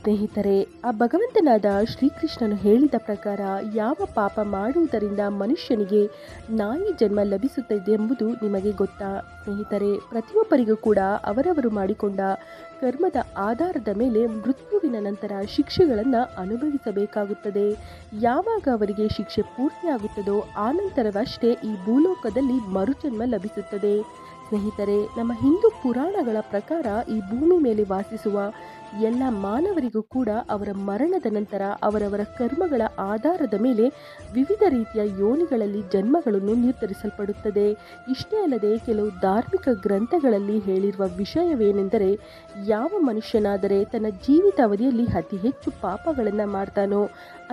ಸ್ನೇಹಿತರೆ, ಆ ಭಗವಂತನಾದ ಶ್ರೀಕೃಷ್ಣನು ಹೇಳಿದ ಪ್ರಕಾರ ಯಾವ ಪಾಪ ಮಾಡುವುದರಿಂದ ಮನುಷ್ಯನಿಗೆ ನಾಯಿ ಜನ್ಮ ಲಭಿಸುತ್ತದೆಂಬುದು ನಿಮಗೆ ಗೊತ್ತಾ? ಸ್ನೇಹಿತರೆ, ಪ್ರತಿಯೊಬ್ಬರಿಗೂ ಕೂಡ ಅವರವರು ಮಾಡಿಕೊಂಡ ಕರ್ಮದ ಆಧಾರದ ಮೇಲೆ ಮೃತ್ಯುವಿನ ನಂತರ ಶಿಕ್ಷೆಗಳನ್ನು ಅನುಭವಿಸಬೇಕಾಗುತ್ತದೆ. ಯಾವಾಗ ಅವರಿಗೆ ಶಿಕ್ಷೆ ಪೂರ್ತಿಯಾಗುತ್ತದೋ ಆನಂತರವಷ್ಟೇ ಈ ಭೂಲೋಕದಲ್ಲಿ ಮರುಜನ್ಮ ಲಭಿಸುತ್ತದೆ. ಸ್ನೇಹಿತರೆ, ನಮ್ಮ ಹಿಂದೂ ಪುರಾಣಗಳ ಪ್ರಕಾರ ಈ ಭೂಮಿ ಮೇಲೆ ವಾಸಿಸುವ ಎಲ್ಲ ಮಾನವರಿಗೂ ಕೂಡ ಅವರ ಮರಣದ ನಂತರ ಅವರವರ ಕರ್ಮಗಳ ಆಧಾರದ ಮೇಲೆ ವಿವಿಧ ರೀತಿಯ ಯೋನಿಗಳಲ್ಲಿ ಜನ್ಮಗಳನ್ನು ನಿರ್ಧರಿಸಲ್ಪಡುತ್ತದೆ. ಇಷ್ಟೇ ಅಲ್ಲದೆ ಕೆಲವು ಧಾರ್ಮಿಕ ಗ್ರಂಥಗಳಲ್ಲಿ ಹೇಳಿರುವ ವಿಷಯವೇನೆಂದರೆ, ಯಾವ ಮನುಷ್ಯನಾದರೆ ತನ್ನ ಜೀವಿತಾವಧಿಯಲ್ಲಿ ಅತಿ ಹೆಚ್ಚು ಪಾಪಗಳನ್ನು ಮಾಡ್ತಾನೋ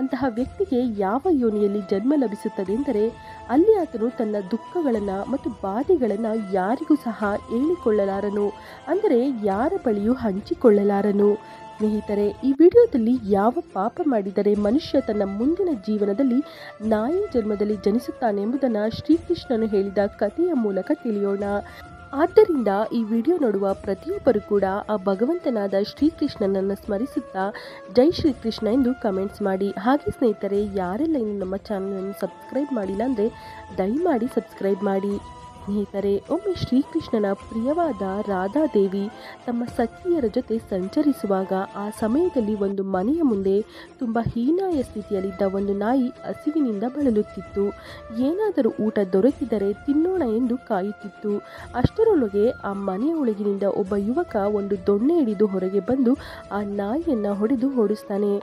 ಅಂತಹ ವ್ಯಕ್ತಿಗೆ ಯಾವ ಯೋನಿಯಲ್ಲಿ ಜನ್ಮ ಲಭಿಸುತ್ತದೆಂದರೆ ಅಲ್ಲಿ ಆತನು ತನ್ನ ದುಃಖಗಳನ್ನು ಮತ್ತು ಬಾಧೆಗಳನ್ನು ಯಾರಿಗೂ ಸಹ ಹೇಳಿಕೊಳ್ಳಲಾರನು, ಅಂದರೆ ಯಾರ ಬಳಿಯೂ ಹಂಚಿಕೊಳ್ಳಲಾರನು. ಸ್ನೇಹಿತರೆ, ಈ ವಿಡಿಯೋದಲ್ಲಿ ಯಾವ ಪಾಪ ಮಾಡಿದರೆ ಮನುಷ್ಯ ತನ್ನ ಮುಂದಿನ ಜೀವನದಲ್ಲಿ ನಾಯಿ ಜನ್ಮದಲ್ಲಿ ಜನಿಸುತ್ತಾನೆ ಎಂಬುದನ್ನು ಶ್ರೀಕೃಷ್ಣನು ಹೇಳಿದ ಕಥೆಯ ಮೂಲಕ ತಿಳಿಯೋಣ. ಆದ್ದರಿಂದ ಈ ವಿಡಿಯೋ ನೋಡುವ ಪ್ರತಿಯೊಬ್ಬರು ಕೂಡ ಆ ಭಗವಂತನಾದ ಶ್ರೀಕೃಷ್ಣನನ್ನು ಸ್ಮರಿಸುತ್ತಾ ಜೈ ಶ್ರೀಕೃಷ್ಣ ಎಂದು ಕಮೆಂಟ್ಸ್ ಮಾಡಿ. ಹಾಗೆ ಸ್ನೇಹಿತರೆ, ಯಾರೆಲ್ಲ ಇನ್ನು ನಮ್ಮ ಚಾನಲನ್ನು ಸಬ್ಸ್ಕ್ರೈಬ್ ಮಾಡಿಲ್ಲ ಅಂದರೆ ದಯಮಾಡಿ ಸಬ್ಸ್ಕ್ರೈಬ್ ಮಾಡಿ. ಸ್ನೇಹಿತರೆ, ಒಮ್ಮೆ ಶ್ರೀಕೃಷ್ಣನ ಪ್ರಿಯವಾದ ರಾಧಾದೇವಿ ತಮ್ಮ ಸಖಿಯರ ಜೊತೆ ಸಂಚರಿಸುವಾಗ ಆ ಸಮಯದಲ್ಲಿ ಒಂದು ಮನೆಯ ಮುಂದೆ ತುಂಬ ಹೀನಾಯ ಸ್ಥಿತಿಯಲ್ಲಿದ್ದ ಒಂದು ನಾಯಿ ಹಸಿವಿನಿಂದ ಬಳಲುತ್ತಿತ್ತು. ಏನಾದರೂ ಊಟ ದೊರಕಿದರೆ ತಿನ್ನೋಣ ಎಂದು ಕಾಯುತ್ತಿತ್ತು. ಅಷ್ಟರೊಳಗೆ ಆ ಮನೆಯೊಳಗಿನಿಂದ ಒಬ್ಬ ಯುವಕ ಒಂದು ದೊಣ್ಣೆ ಹಿಡಿದು ಹೊರಗೆ ಬಂದು ಆ ನಾಯಿಯನ್ನು ಹೊಡೆದು ಓಡಿಸ್ತಾನೆ.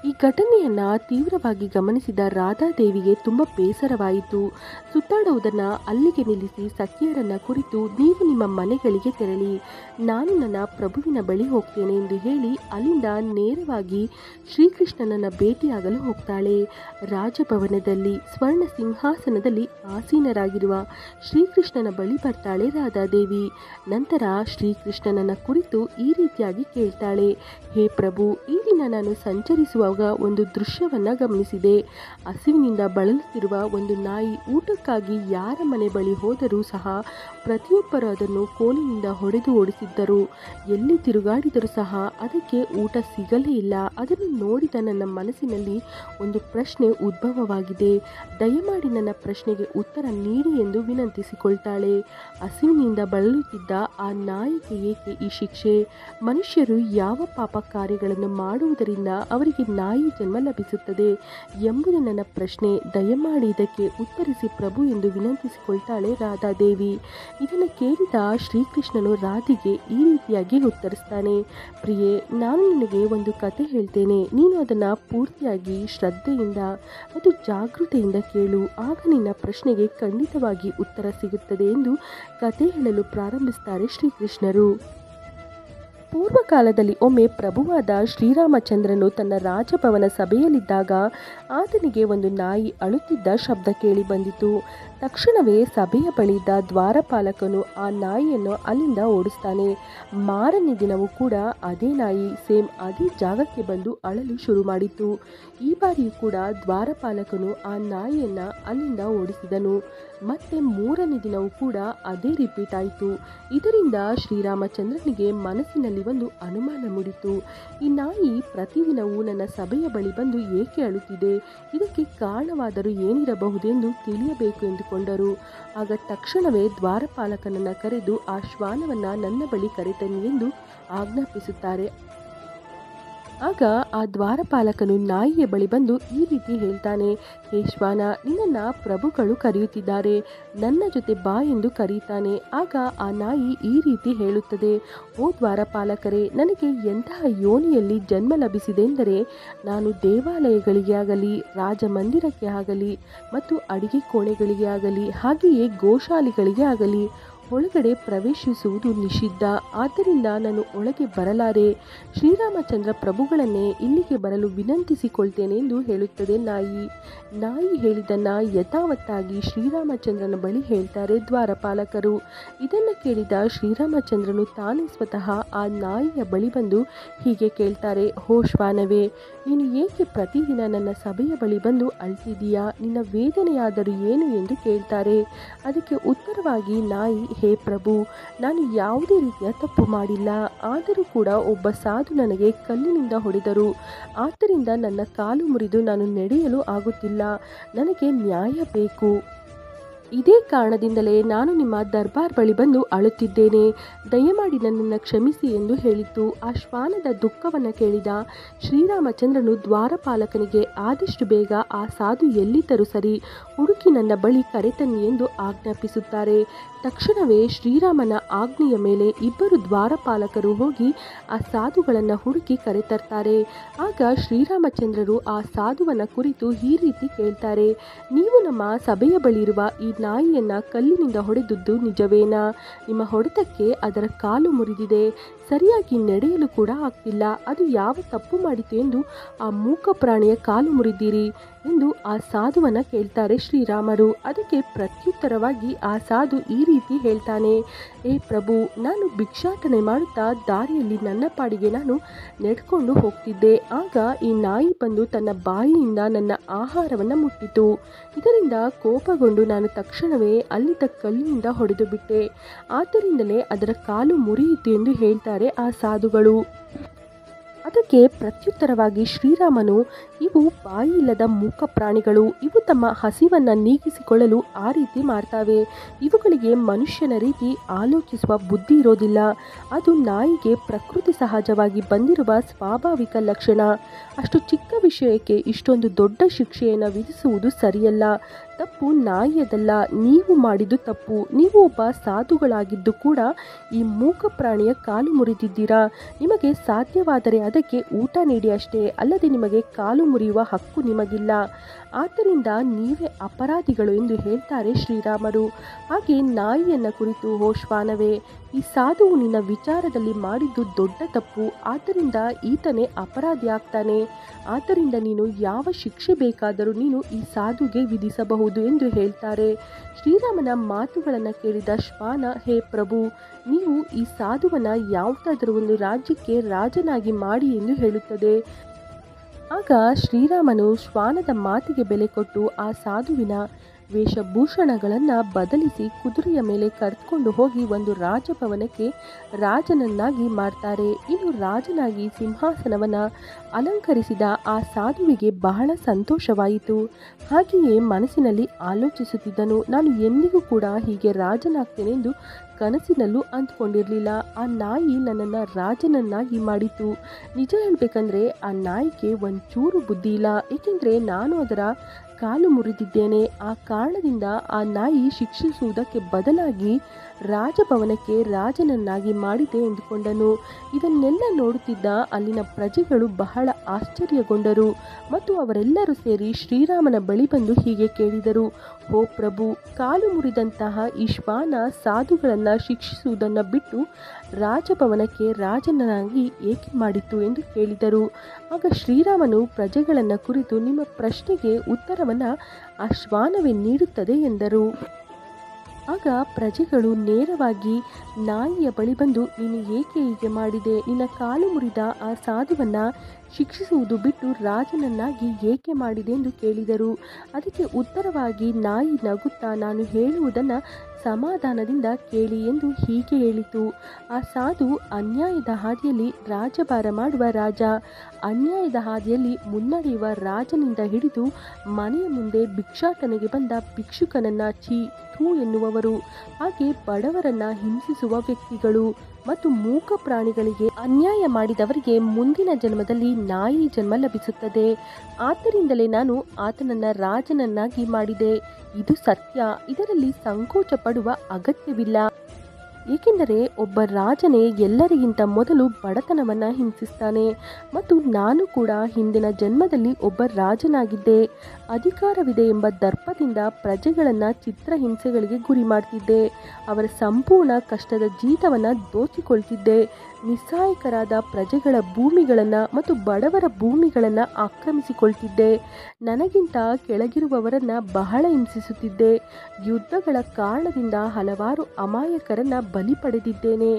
ಈ ಘಟನೆಯನ್ನು ತೀವ್ರವಾಗಿ ಗಮನಿಸಿದ ರಾಧಾದೇವಿಗೆ ತುಂಬ ಬೇಸರವಾಯಿತು. ಸುತ್ತಾಡುವುದನ್ನು ಅಲ್ಲಿಗೆ ನಿಲ್ಲಿಸಿ ಸಖಿಯರನ್ನು ಕುರಿತು, ನೀವು ನಿಮ್ಮ ಮನೆಗಳಿಗೆ ತೆರಳಿ, ನಾನು ನನ್ನ ಪ್ರಭುವಿನ ಬಳಿ ಹೋಗ್ತೇನೆ ಎಂದು ಹೇಳಿ ಅಲ್ಲಿಂದ ನೇರವಾಗಿ ಶ್ರೀಕೃಷ್ಣನನ್ನು ಭೇಟಿಯಾಗಲು ಹೋಗ್ತಾಳೆ. ರಾಜಭವನದಲ್ಲಿ ಸ್ವರ್ಣ ಸಿಂಹಾಸನದಲ್ಲಿ ಆಸೀನರಾಗಿರುವ ಶ್ರೀಕೃಷ್ಣನ ಬಳಿ ಬರ್ತಾಳೆ ರಾಧಾದೇವಿ. ನಂತರ ಶ್ರೀಕೃಷ್ಣನನ್ನ ಕುರಿತು ಈ ರೀತಿಯಾಗಿ ಕೇಳ್ತಾಳೆ, ಹೇ ಪ್ರಭು, ಈ ದಿನ ನಾನು ಸಂಚರಿಸುವಾಗ ಒಂದು ದೃಶ್ಯವನ್ನ ಗಮನಿಸಿದೆ. ಹಸಿವಿನಿಂದ ಬಳಲುತ್ತಿರುವ ಒಂದು ನಾಯಿ ಊಟಕ್ಕಾಗಿ ಯಾರ ಮನೆ ಬಳಿ ಹೋದರೂ ಸಹ ಪ್ರತಿಯೊಬ್ಬರು ಅದನ್ನು ಕೋಲಿನಿಂದ ಹೊಡೆದು ಓಡಿಸಿದ್ದರು. ಎಲ್ಲಿ ತಿರುಗಾಡಿದರೂ ಸಹ ಅದಕ್ಕೆ ಊಟ ಸಿಗಲೇ ಇಲ್ಲ. ಅದನ್ನು ನೋಡಿದ ನನ್ನ ಮನಸ್ಸಿನಲ್ಲಿ ಒಂದು ಪ್ರಶ್ನೆ ಉದ್ಭವವಾಗಿದೆ. ದಯಮಾಡಿ ನನ್ನ ಪ್ರಶ್ನೆಗೆ ಉತ್ತರ ನೀಡಿ ಎಂದು ವಿನಂತಿಸಿಕೊಳ್ತಾಳೆ. ಹಸಿವಿನಿಂದ ಬಳಲುತ್ತಿದ್ದ ಆ ನಾಯಿಗೆ ಏಕೆ ಈ ಶಿಕ್ಷೆ? ಮನುಷ್ಯರು ಯಾವ ಪಾಪ ಕಾರ್ಯಗಳನ್ನು ಮಾಡುವುದರಿಂದ ಅವರಿಗೆ ನಾಯಿ ಜನ್ಮ ಲಭಿಸುತ್ತದೆ ಎಂಬುದು ನನ್ನ ಪ್ರಶ್ನೆ. ದಯಮಾಡಿ ಇದಕ್ಕೆ ಉತ್ತರಿಸಿ ಪ್ರಭು ಎಂದು ವಿನಂತಿಸಿಕೊಳ್ತಾಳೆ ರಾಧಾದೇವಿ. ಇದನ್ನು ಕೇಳಿದ ಶ್ರೀಕೃಷ್ಣನು ರಾಧಿಗೆ ಈ ರೀತಿಯಾಗಿ ಉತ್ತರಿಸ್ತಾನೆ, ಪ್ರಿಯೆ, ನಾನು ನಿನಗೆ ಒಂದು ಕತೆ ಹೇಳ್ತೇನೆ. ನೀನು ಅದನ್ನು ಪೂರ್ತಿಯಾಗಿ ಶ್ರದ್ಧೆಯಿಂದ ಮತ್ತು ಜಾಗೃತೆಯಿಂದ ಕೇಳು. ಆಗ ನಿನ್ನ ಪ್ರಶ್ನೆಗೆ ಖಂಡಿತವಾಗಿ ಉತ್ತರ ಸಿಗುತ್ತದೆ ಎಂದು ಕತೆ ಹೇಳಲು ಪ್ರಾರಂಭಿಸ್ತಾರೆ ಶ್ರೀಕೃಷ್ಣರು. ಪೂರ್ವಕಾಲದಲ್ಲಿ ಒಮ್ಮೆ ಪ್ರಭುವಾದ ಶ್ರೀರಾಮಚಂದ್ರನು ತನ್ನ ರಾಜಭವನ ಸಭೆಯಲ್ಲಿದ್ದಾಗ ಆತನಿಗೆ ಒಂದು ನಾಯಿ ಅಳುತ್ತಿದ್ದ ಶಬ್ದ ಕೇಳಿ ಬಂದಿತು. ತಕ್ಷಣವೇ ಸಭೆಯ ಬಳಿಯಿದ್ದ ದ್ವಾರಪಾಲಕನು ಆ ನಾಯಿಯನ್ನು ಅಲ್ಲಿಂದ ಓಡಿಸ್ತಾನೆ. ಮಾರನೇ ದಿನವೂ ಕೂಡ ಅದೇ ನಾಯಿ ಸೇಮ್ ಅದೇ ಜಾಗಕ್ಕೆ ಬಂದು ಅಳಲು ಶುರು ಮಾಡಿತು. ಈ ಬಾರಿಯೂ ಕೂಡ ದ್ವಾರಪಾಲಕನು ಆ ನಾಯಿಯನ್ನು ಅಲ್ಲಿಂದ ಓಡಿಸಿದನು. ಮತ್ತೆ ಮೂರನೇ ದಿನವೂ ಕೂಡ ಅದೇ ರಿಪೀಟ್ ಆಯಿತು. ಇದರಿಂದ ಶ್ರೀರಾಮಚಂದ್ರನಿಗೆ ಮನಸ್ಸಿನಲ್ಲಿ ಒಂದು ಅನುಮಾನ ಮೂಡಿತು. ಈ ನಾಯಿ ಪ್ರತಿದಿನವೂ ನನ್ನ ಸಭೆಯ ಬಳಿ ಬಂದು ಏಕೆ ಅಳುತ್ತಿದೆ? ಇದಕ್ಕೆ ಕಾರಣವಾದರೂ ಏನಿರಬಹುದೆಂದು ತಿಳಿಯಬೇಕು ಎಂದುಕೊಂಡರು. ಆಗ ತಕ್ಷಣವೇ ದ್ವಾರಪಾಲಕನನ್ನು ಕರೆದು ಆ ಶ್ವಾನವನ್ನು ನನ್ನ ಬಳಿ ಕರೆತನ್ನಿ ಎಂದು ಆಜ್ಞಾಪಿಸುತ್ತಾರೆ. ಆಗ ಆ ದ್ವಾರಪಾಲಕನು ನಾಯಿಯ ಬಳಿ ಬಂದು ಈ ರೀತಿ ಹೇಳ್ತಾನೆ, ಹೇ ಶ್ವಾನ, ನಿನ್ನನ್ನು ಪ್ರಭುಗಳು ಕರೆಯುತ್ತಿದ್ದಾರೆ, ನನ್ನ ಜೊತೆ ಬಾ ಎಂದು ಕರೀತಾನೆ. ಆಗ ಆ ನಾಯಿ ಈ ರೀತಿ ಹೇಳುತ್ತದೆ, ಓ ದ್ವಾರಪಾಲಕರೇ, ನನಗೆ ಎಂತಹ ಯೋನಿಯಲ್ಲಿ ಜನ್ಮ ಲಭಿಸಿದೆ ಎಂದರೆ ನಾನು ದೇವಾಲಯಗಳಿಗೆ ಆಗಲಿ, ರಾಜಮಂದಿರಕ್ಕೆ ಆಗಲಿ ಮತ್ತು ಅಡಿಗೆ ಕೋಣೆಗಳಿಗೆ ಆಗಲಿ, ಹಾಗೆಯೇ ಗೋಶಾಲೆಗಳಿಗೆ ಆಗಲಿ ಒಳಗಡೆ ಪ್ರವೇಶಿಸುವುದು ನಿಷಿದ್ಧ. ಆದ್ದರಿಂದ ನಾನು ಒಳಗೆ ಬರಲಾರೆ. ಶ್ರೀರಾಮಚಂದ್ರ ಪ್ರಭುಗಳನ್ನೇ ಇಲ್ಲಿಗೆ ಬರಲು ವಿನಂತಿಸಿಕೊಳ್ತೇನೆ ಎಂದು ಹೇಳುತ್ತದೆ ನಾಯಿ. ನಾಯಿ ಹೇಳಿದ್ದನ್ನು ಯಥಾವತ್ತಾಗಿ ಶ್ರೀರಾಮಚಂದ್ರನ ಬಳಿ ಹೇಳ್ತಾರೆ ದ್ವಾರಪಾಲಕರು. ಇದನ್ನು ಕೇಳಿದ ಶ್ರೀರಾಮಚಂದ್ರನು ತಾನೇ ಸ್ವತಃ ಆ ನಾಯಿಯ ಬಳಿ ಬಂದು ಹೀಗೆ ಕೇಳ್ತಾರೆ, ಹೋ ಶ್ವಾನವೇ, ನೀನು ಏಕೆ ಪ್ರತಿದಿನ ನನ್ನ ಸಭೆಯ ಬಳಿ ಬಂದು ಅಳ್ತಿದೀಯಾ? ನಿನ್ನ ವೇದನೆಯಾದರೂ ಏನು ಎಂದು ಕೇಳ್ತಾರೆ. ಅದಕ್ಕೆ ಉತ್ತರವಾಗಿ ನಾಯಿ ಹೇ ಪ್ರಭು, ನಾನು ಯಾವುದೇ ರೀತಿಯ ತಪ್ಪು ಮಾಡಿಲ್ಲ. ಆದರೂ ಕೂಡ ಒಬ್ಬ ಸಾಧು ನನಗೆ ಕಲ್ಲಿನಿಂದ ಹೊಡೆದರು. ಆದ್ದರಿಂದ ನನ್ನ ಕಾಲು ಮುರಿದು ನಾನು ನಡೆಯಲು ಆಗುತ್ತಿಲ್ಲ. ನನಗೆ ನ್ಯಾಯ ಬೇಕು. ಇದೇ ಕಾರಣದಿಂದಲೇ ನಾನು ನಿಮ್ಮ ದರ್ಬಾರ್ ಬಳಿ ಬಂದು ಅಳುತ್ತಿದ್ದೇನೆ. ದಯಮಾಡಿ ನನ್ನನ್ನು ಕ್ಷಮಿಸಿ ಎಂದು ಹೇಳಿತು. ಆ ಶ್ವಾನದ ದುಃಖವನ್ನು ಕೇಳಿದ ಶ್ರೀರಾಮಚಂದ್ರನು ದ್ವಾರಪಾಲಕನಿಗೆ ಆದಷ್ಟು ಬೇಗ ಆ ಸಾಧು ಎಲ್ಲಿದ್ದರೂ ಸರಿ ಹುಡುಕಿ ನನ್ನ ಬಳಿ ಕರೆತನ್ನಿ ಎಂದು ಆಜ್ಞಾಪಿಸುತ್ತಾರೆ. ತಕ್ಷಣವೇ ಶ್ರೀರಾಮನ ಆಜ್ಞೆಯ ಮೇಲೆ ಇಬ್ಬರು ದ್ವಾರಪಾಲಕರು ಹೋಗಿ ಆ ಸಾಧುಗಳನ್ನು ಹುಡುಕಿ ಕರೆತರ್ತಾರೆ. ಆಗ ಶ್ರೀರಾಮಚಂದ್ರರು ಆ ಸಾಧುವನ ಕುರಿತು ಈ ರೀತಿ ಕೇಳ್ತಾರೆ, ನೀವು ನಮ್ಮ ಸಭೆಯ ಬಳಿಯಿರುವ ಈ ನಾಯಿಯನ್ನು ಕಲ್ಲಿನಿಂದ ಹೊಡೆದದ್ದು ನಿಜವೇನಾ? ನಿಮ್ಮ ಹೊಡೆತಕ್ಕೆ ಅದರ ಕಾಲು ಮುರಿದಿದೆ, ಸರಿಯಾಗಿ ನಡೆಯಲು ಕೂಡ ಆಗ್ತಿಲ್ಲ. ಅದು ಯಾವ ತಪ್ಪು ಮಾಡಿತು ಎಂದು ಆ ಮೂಕ ಪ್ರಾಣಿಯ ಕಾಲು ಮುರಿದಿರಿ ಎಂದು ಆ ಸಾಧುವನ್ನ ಕೇಳ್ತಾರೆ ಶ್ರೀರಾಮರು. ಅದಕ್ಕೆ ಪ್ರತ್ಯುತ್ತರವಾಗಿ ಆ ಸಾಧು ಈ ರೀತಿ ಹೇಳ್ತಾನೆ, ಏ ಪ್ರಭು, ನಾನು ಭಿಕ್ಷಾಟನೆ ಮಾಡುತ್ತಾ ದಾರಿಯಲ್ಲಿ ನನ್ನ ಪಾಡಿಗೆ ನಾನು ನೆಡ್ಕೊಂಡು ಹೋಗ್ತಿದ್ದೆ. ಆಗ ಈ ನಾಯಿ ಬಂದು ತನ್ನ ಬಾಯಿಯಿಂದ ನನ್ನ ಆಹಾರವನ್ನು ಮುಟ್ಟಿತು. ಇದರಿಂದ ಕೋಪಗೊಂಡು ನಾನು ತಕ್ಷಣವೇ ಅಲ್ಲಿದ್ದ ಕಲ್ಲಿನಿಂದ ಹೊಡೆದು ಬಿಟ್ಟೆ. ಆದ್ದರಿಂದಲೇ ಅದರ ಕಾಲು ಮುರಿಯಿತು ಎಂದು ಹೇಳ್ತಾರೆ ಆ ಸಾಧುಗಳು. ಅದಕ್ಕೆ ಪ್ರತ್ಯುತ್ತರವಾಗಿ ಶ್ರೀರಾಮನು, ಇವು ಬಾಯಿಯಿಲ್ಲದ ಮೂಕ ಪ್ರಾಣಿಗಳು. ಇವು ತಮ್ಮ ಹಸಿವನ್ನು ನೀಗಿಸಿಕೊಳ್ಳಲು ಆ ರೀತಿ ಮಾಡ್ತವೆ. ಇವುಗಳಿಗೆ ಮನುಷ್ಯನ ರೀತಿ ಆಲೋಚಿಸುವ ಬುದ್ಧಿ ಇರೋದಿಲ್ಲ. ಅದು ನಾಯಿಗೆ ಪ್ರಕೃತಿ ಸಹಜವಾಗಿ ಬಂದಿರುವ ಸ್ವಾಭಾವಿಕ ಲಕ್ಷಣ. ಅಷ್ಟು ಚಿಕ್ಕ ವಿಷಯಕ್ಕೆ ಇಷ್ಟೊಂದು ದೊಡ್ಡ ಶಿಕ್ಷೆಯನ್ನು ವಿಧಿಸುವುದು ಸರಿಯಲ್ಲ. ತಪ್ಪು ನಾಯಿಯದಲ್ಲ, ನೀವು ಮಾಡಿದ್ದು ತಪ್ಪು. ನೀವು ಒಬ್ಬ ಸಾಧುಗಳಾಗಿದ್ದು ಕೂಡ ಈ ಮೂಕ ಪ್ರಾಣಿಯ ಕಾಲು ಮುರಿದಿದ್ದೀರಾ. ನಿಮಗೆ ಸಾಧ್ಯವಾದರೆ ಅದಕ್ಕೆ ಊಟ ನೀಡಿ ಅಷ್ಟೇ, ಅಲ್ಲದೆ ನಿಮಗೆ ಕಾಲು ಮುರಿಯುವ ಹಕ್ಕು ನಿಮಗಿಲ್ಲ. ಆದ್ದರಿಂದ ನೀವೇ ಅಪರಾಧಿಗಳು ಎಂದು ಹೇಳ್ತಾರೆ ಶ್ರೀರಾಮರು. ಹಾಗೆ ನಾಯಿಯನ್ನ ಕುರಿತು, ಓ ಶ್ವಾನವೇ, ಈ ಸಾಧುವು ನಿನ್ನ ವಿಚಾರದಲ್ಲಿ ಮಾಡಿದ್ದು ದೊಡ್ಡ ತಪ್ಪು. ಆದ್ದರಿಂದ ಈತನೇ ಅಪರಾಧಿ ಆಗ್ತಾನೆ. ಆದ್ದರಿಂದ ನೀನು ಯಾವ ಶಿಕ್ಷೆ ಬೇಕಾದರೂ ನೀನು ಈ ಸಾಧುಗೆ ವಿಧಿಸಬಹುದು ಎಂದು ಹೇಳ್ತಾರೆ. ಶ್ರೀರಾಮನ ಮಾತುಗಳನ್ನು ಕೇಳಿದ ಶ್ವಾನ, ಹೇ ಪ್ರಭು, ನೀವು ಈ ಸಾಧುವನ್ನ ಯಾವುದಾದರೂ ಒಂದು ರಾಜ್ಯಕ್ಕೆ ರಾಜನಾಗಿ ಮಾಡಿ ಎಂದು ಹೇಳುತ್ತದೆ. ಆಗ ಶ್ರೀರಾಮನು ಶ್ವಾನದ ಮಾತಿಗೆ ಬೆಲೆ ಕೊಟ್ಟು ಆ ಸಾಧುವಿನ ವೇಷಭೂಷಣಗಳನ್ನು ಬದಲಿಸಿ ಕುದುರೆಯ ಮೇಲೆ ಕರೆದುಕೊಂಡು ಹೋಗಿ ಒಂದು ರಾಜಭವನಕ್ಕೆ ರಾಜನನ್ನಾಗಿ ಮಾಡ್ತಾರೆ. ಇನ್ನು ರಾಜನಾಗಿ ಸಿಂಹಾಸನವನ್ನು ಅಲಂಕರಿಸಿದ ಆ ಸಾಧುವಿಗೆ ಬಹಳ ಸಂತೋಷವಾಯಿತು. ಹಾಗೆಯೇ ಮನಸ್ಸಿನಲ್ಲಿ ಆಲೋಚಿಸುತ್ತಿದ್ದನು, ನಾನು ಎಂದಿಗೂ ಕೂಡ ಹೀಗೆ ರಾಜನಾಗ್ತೇನೆ ಎಂದು ಕನಸಿನಲ್ಲೂ ಅಂದ್ಕೊಂಡಿರಲಿಲ್ಲ. ಆ ನಾಯಿ ನನ್ನನ್ನು ರಾಜನನ್ನಾಗಿ ಮಾಡಿತು. ನಿಜ ಹೇಳಬೇಕಂದ್ರೆ ಆ ನಾಯಿಗೆ ಒಂಚೂರು ಬುದ್ಧಿ ಇಲ್ಲ. ಏಕೆಂದರೆ ನಾನು ಅದರ ಕಾಲು ಮುರಿದಿದ್ದೇನೆ. ಆ ಕಾರಣದಿಂದ ಆ ನಾಯಿ ಶಿಕ್ಷಿಸುವುದಕ್ಕೆ ಬದಲಾಗಿ ರಾಜಭವನಕ್ಕೆ ರಾಜನನ್ನಾಗಿ ಮಾಡಿದೆ ಎಂದುಕೊಂಡನು. ಇದನ್ನೆಲ್ಲ ನೋಡುತ್ತಿದ್ದ ಅಲ್ಲಿನ ಪ್ರಜೆಗಳು ಬಹಳ ಆಶ್ಚರ್ಯಗೊಂಡರು ಮತ್ತು ಅವರೆಲ್ಲರೂ ಸೇರಿ ಶ್ರೀರಾಮನ ಬಳಿ ಬಂದು ಹೀಗೆ ಕೇಳಿದರು, ಓ ಪ್ರಭು, ಕಾಲು ಮುರಿದಂತಹ ಈ ಶ್ವಾನ ಸಾಧುಗಳನ್ನು ಶಿಕ್ಷಿಸುವುದನ್ನು ಬಿಟ್ಟು ರಾಜಭವನಕ್ಕೆ ರಾಜನಾಗಿ ಏಕೆ ಮಾಡಿತು ಎಂದು ಕೇಳಿದರು. ಆಗ ಶ್ರೀರಾಮನು ಪ್ರಜೆಗಳನ್ನು ಕುರಿತು, ನಿಮ್ಮ ಪ್ರಶ್ನೆಗೆ ಉತ್ತರವನ್ನು ಆ ಶ್ವಾನವೇ ನೀಡುತ್ತದೆ ಎಂದರು. ಆಗ ಪ್ರಜೆಗಳು ನೇರವಾಗಿ ನಾಯಿಯ ಬಳಿ ಬಂದು, ನೀನು ಏಕೆ ಹೀಗೆ ಮಾಡಿದೆ? ನಿನ್ನ ಕಾಲು ಮುರಿದ ಆ ಸಾಧುವನ್ನು ಶಿಕ್ಷಿಸುವುದು ಬಿಟ್ಟು ರಾಜನನ್ನಾಗಿ ಏಕೆ ಮಾಡಿದೆ ಎಂದು ಕೇಳಿದರು. ಅದಕ್ಕೆ ಉತ್ತರವಾಗಿ ನಾಯಿ ನಗುತ್ತಾ, ನಾನು ಹೇಳುವುದನ್ನು ಸಮಾಧಾನದಿಂದ ಕೇಳಿ ಎಂದು ಹೀಗೆ ಹೇಳಿತು. ಆ ಸಾಧು ಅನ್ಯಾಯದ ಹಾದಿಯಲ್ಲಿ ರಾಜಭಾರ ಮಾಡುವ ರಾಜ, ಅನ್ಯಾಯದ ಹಾದಿಯಲ್ಲಿ ಮುನ್ನಡೆಯುವ ರಾಜನಿಂದ ಹಿಡಿದು ಮನೆಯ ಮುಂದೆ ಭಿಕ್ಷಾಟನೆಗೆ ಬಂದ ಭಿಕ್ಷುಕನನ್ನ ಛೀ ಥೂ ಎನ್ನುವವರು, ಹಾಗೆ ಬಡವರನ್ನ ಹಿಂಸಿಸುವ ವ್ಯಕ್ತಿಗಳು ಮತ್ತು ಮೂಕ ಪ್ರಾಣಿಗಳಿಗೆ ಅನ್ಯಾಯ ಮಾಡಿದವರಿಗೆ ಮುಂದಿನ ಜನ್ಮದಲ್ಲಿ ನಾಯಿ ಜನ್ಮ ಲಭಿಸುತ್ತದೆ. ಆದ್ದರಿಂದಲೇ ನಾನು ಆತನನ್ನ ರಾಜನನ್ನಾಗಿ ಮಾಡಿದೆ. ಇದು ಸತ್ಯ. ಇದರಲ್ಲಿ ಸಂಕೋಚ ಪಡುವ ಅಗತ್ಯವಿಲ್ಲ. ಏಕೆಂದರೆ ಒಬ್ಬ ರಾಜನೇ ಎಲ್ಲರಿಗಿಂತ ಮೊದಲು ಬಡತನವನ್ನು ಹಿಂಸಿಸ್ತಾನೆ ಮತ್ತು ನಾನು ಕೂಡ ಹಿಂದಿನ ಜನ್ಮದಲ್ಲಿ ಒಬ್ಬ ರಾಜನಾಗಿದ್ದೆ. ಅಧಿಕಾರವಿದೆ ಎಂಬ ದರ್ಪದಿಂದ ಪ್ರಜೆಗಳನ್ನು ಚಿತ್ರಹಿಂಸೆಗಳಿಗೆ ಗುರಿ ಮಾಡ್ತಿದ್ದೆ. ಅವರ ಸಂಪೂರ್ಣ ಕಷ್ಟದ ಜೀತವನ್ನು ದೋಚಿಕೊಳ್ತಿದ್ದೆ. ನಿಸ್ಸಹಾಯಕರಾದ ಪ್ರಜೆಗಳ ಭೂಮಿಗಳನ್ನು ಮತ್ತು ಬಡವರ ಭೂಮಿಗಳನ್ನು ಆಕ್ರಮಿಸಿಕೊಳ್ತಿದ್ದೆ. ನನಗಿಂತ ಕೆಳಗಿರುವವರನ್ನು ಬಹಳ ಹಿಂಸಿಸುತ್ತಿದ್ದೆ. ಯುದ್ಧಗಳ ಕಾರಣದಿಂದ ಹಲವಾರು ಅಮಾಯಕರನ್ನು ಬಲಿ ಪಡೆದಿದ್ದೇನೆ.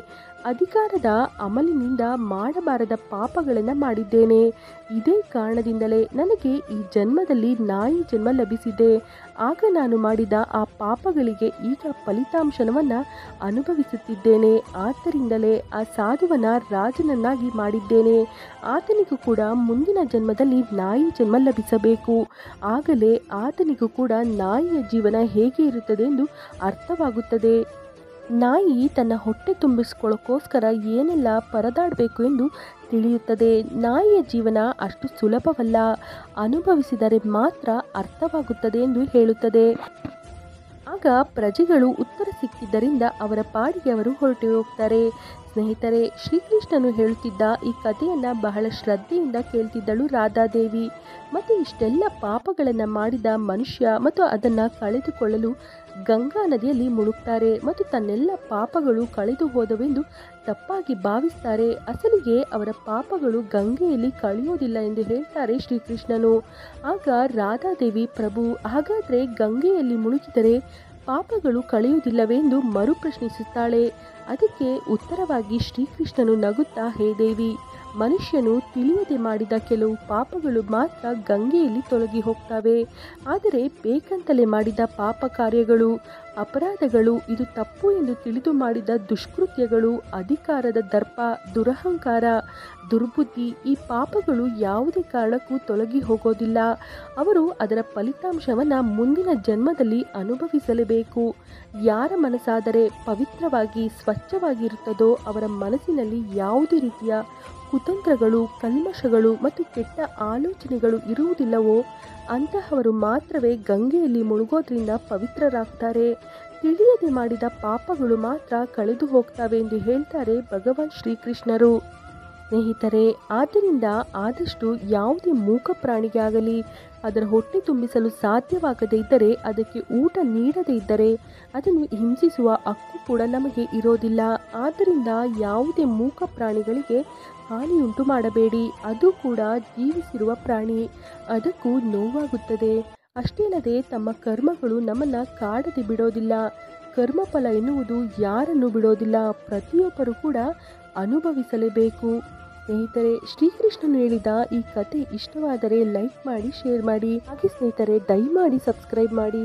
ಅಧಿಕಾರದ ಅಮಲಿನಿಂದ ಮಾಡಬಾರದ ಪಾಪಗಳನ್ನು ಮಾಡಿದ್ದೇನೆ. ಇದೇ ಕಾರಣದಿಂದಲೇ ನನಗೆ ಈ ಜನ್ಮದಲ್ಲಿ ನಾಯಿ ಜನ್ಮ ಲಭಿಸಿದೆ. ಆಗ ನಾನು ಮಾಡಿದ ಆ ಪಾಪಗಳಿಗೆ ಈಗ ಫಲಿತಾಂಶವನ್ನು ಅನುಭವಿಸುತ್ತಿದ್ದೇನೆ. ಆದ್ದರಿಂದಲೇ ಆ ಸಾಧುವನ ರಾಜನನ್ನಾಗಿ ಮಾಡಿದ್ದೇನೆ. ಆತನಿಗೂ ಕೂಡ ಮುಂದಿನ ಜನ್ಮದಲ್ಲಿ ನಾಯಿ ಜನ್ಮ ಲಭಿಸಬೇಕು. ಆಗಲೇ ಆತನಿಗೂ ಕೂಡ ನಾಯಿಯ ಜೀವನ ಹೇಗೆ ಇರುತ್ತದೆ ಎಂದು ಅರ್ಥವಾಗುತ್ತದೆ. ನಾಯಿ ತನ್ನ ಹೊಟ್ಟೆ ತುಂಬಿಸ್ಕೊಳ್ಳೋಕ್ಕೋಸ್ಕರ ಏನೆಲ್ಲ ಪರದಾಡಬೇಕು ಎಂದು ತಿಳಿಯುತ್ತದೆ. ನಾಯಿಯ ಜೀವನ ಅಷ್ಟು ಸುಲಭವಲ್ಲ, ಅನುಭವಿಸಿದರೆ ಮಾತ್ರ ಅರ್ಥವಾಗುತ್ತದೆ ಎಂದು ಹೇಳುತ್ತದೆ. ಆಗ ಪ್ರಜೆಗಳು ಉತ್ತರ ಸಿಕ್ಕಿದ್ದರಿಂದ ಅವರ ಪಾಡಿಗೆ ಅವರು ಹೊರಟು ಹೋಗ್ತಾರೆ. ಸ್ನೇಹಿತರೆ, ಶ್ರೀಕೃಷ್ಣನು ಹೇಳುತ್ತಿದ್ದ ಈ ಕಥೆಯನ್ನು ಬಹಳ ಶ್ರದ್ಧೆಯಿಂದ ಕೇಳ್ತಿದ್ದಳು ರಾಧಾದೇವಿ. ಮತ್ತು ಇಷ್ಟೆಲ್ಲ ಪಾಪಗಳನ್ನು ಮಾಡಿದ ಮನುಷ್ಯ ಮತ್ತು ಅದನ್ನು ಕಳೆದುಕೊಳ್ಳಲು ಗಂಗಾ ನದಿಯಲ್ಲಿ ಮುಳುಗ್ತಾರೆ ಮತ್ತು ತನ್ನೆಲ್ಲ ಪಾಪಗಳು ಕಳೆದು ಹೋದವೆಂದು ತಪ್ಪಾಗಿ ಭಾವಿಸ್ತಾರೆ. ಅಸಲಿಗೆ ಅವರ ಪಾಪಗಳು ಗಂಗೆಯಲ್ಲಿ ಕಳೆಯೋದಿಲ್ಲ ಎಂದು ಹೇಳ್ತಾರೆ ಶ್ರೀಕೃಷ್ಣನು. ಆಗ ರಾಧಾದೇವಿ, ಪ್ರಭು, ಹಾಗಾದರೆ ಗಂಗೆಯಲ್ಲಿ ಮುಳುಗಿದರೆ ಪಾಪಗಳು ಕಳೆಯುವುದಿಲ್ಲವೆಂದು ಮರುಪ್ರಶ್ನಿಸುತ್ತಾಳೆ. ಅದಕ್ಕೆ ಉತ್ತರವಾಗಿ ಶ್ರೀಕೃಷ್ಣನು ನಗುತ್ತಾ, ಹೇ ದೇವಿ, ಮನುಷ್ಯನು ತಿಳಿಯದೆ ಮಾಡಿದ ಕೆಲವು ಪಾಪಗಳು ಮಾತ್ರ ಗಂಗೆಯಲ್ಲಿ ತೊಲಗಿ ಹೋಗ್ತವೆ. ಆದರೆ ಬೇಕಂತಲೇ ಮಾಡಿದ ಪಾಪ ಕಾರ್ಯಗಳು, ಅಪರಾಧಗಳು, ಇದು ತಪ್ಪು ಎಂದು ತಿಳಿದು ಮಾಡಿದ ದುಷ್ಕೃತ್ಯಗಳು, ಅಧಿಕಾರದ ದರ್ಪ, ದುರಹಂಕಾರ, ದುರ್ಬುದ್ಧಿ, ಈ ಪಾಪಗಳು ಯಾವುದೇ ಕಾರಣಕ್ಕೂ ತೊಲಗಿ ಹೋಗೋದಿಲ್ಲ. ಅವರು ಅದರ ಫಲಿತಾಂಶವನ್ನು ಮುಂದಿನ ಜನ್ಮದಲ್ಲಿ ಅನುಭವಿಸಲೇಬೇಕು. ಯಾರ ಮನಸ್ಸಾದರೆ ಪವಿತ್ರವಾಗಿ ಸ್ವಚ್ಛವಾಗಿರುತ್ತದೋ ಅವರ ಮನಸ್ಸಿನಲ್ಲಿ ಯಾವುದೇ ರೀತಿಯ ಕುತಂತ್ರಗಳು, ಕಲ್ಮಶಗಳು ಮತ್ತು ಕೆಟ್ಟ ಆಲೋಚನೆಗಳು ಇರುವುದಿಲ್ಲವೋ ಅಂತಹವರು ಮಾತ್ರವೇ ಗಂಗೆಯಲ್ಲಿ ಮುಳುಗೋದ್ರಿಂದ ಪವಿತ್ರರಾಗ್ತಾರೆ. ತಿಳಿಯದೆ ಮಾಡಿದ ಪಾಪಗಳು ಮಾತ್ರ ಕಳೆದು ಹೋಗ್ತವೆ ಎಂದು ಹೇಳ್ತಾರೆ ಭಗವಾನ್ ಶ್ರೀಕೃಷ್ಣರು. ಸ್ನೇಹಿತರೆ, ಆದ್ದರಿಂದ ಆದಷ್ಟು ಯಾವುದೇ ಮೂಕ ಪ್ರಾಣಿಗೆ ಆಗಲಿ ಅದರ ಹೊಟ್ಟೆ ತುಂಬಿಸಲು ಸಾಧ್ಯವಾಗದೇ ಇದ್ದರೆ, ಅದಕ್ಕೆ ಊಟ ನೀಡದೇ ಇದ್ದರೆ ಅದನ್ನು ಹಿಂಸಿಸುವ ಹಕ್ಕು ಕೂಡ ನಮಗೆ ಇರೋದಿಲ್ಲ. ಆದ್ದರಿಂದ ಯಾವುದೇ ಮೂಕ ಪ್ರಾಣಿಗಳಿಗೆ ಹಾನಿಯುಂಟು ಮಾಡಬೇಡಿ. ಅದು ಕೂಡ ಜೀವಿಸಿರುವ ಪ್ರಾಣಿ, ಅದಕ್ಕೂ ನೋವಾಗುತ್ತದೆ. ಅಷ್ಟೇ ಅಲ್ಲದೆ ತಮ್ಮ ಕರ್ಮಗಳು ನಮ್ಮನ್ನು ಕಾಡದೆ ಬಿಡೋದಿಲ್ಲ. ಕರ್ಮಫಲ ಎನ್ನುವುದು ಯಾರನ್ನು ಬಿಡೋದಿಲ್ಲ, ಪ್ರತಿಯೊಬ್ಬರು ಕೂಡ ಅನುಭವಿಸಲೇಬೇಕು. ಸ್ನೇಹಿತರೆ, ಶ್ರೀಕೃಷ್ಣನು ಹೇಳಿದ ಈ ಕತೆ ಇಷ್ಟವಾದರೆ ಲೈಕ್ ಮಾಡಿ, ಶೇರ್ ಮಾಡಿ. ಹಾಗೆ ಸ್ನೇಹಿತರೆ, ದಯಮಾಡಿ ಸಬ್ಸ್ಕ್ರೈಬ್ ಮಾಡಿ.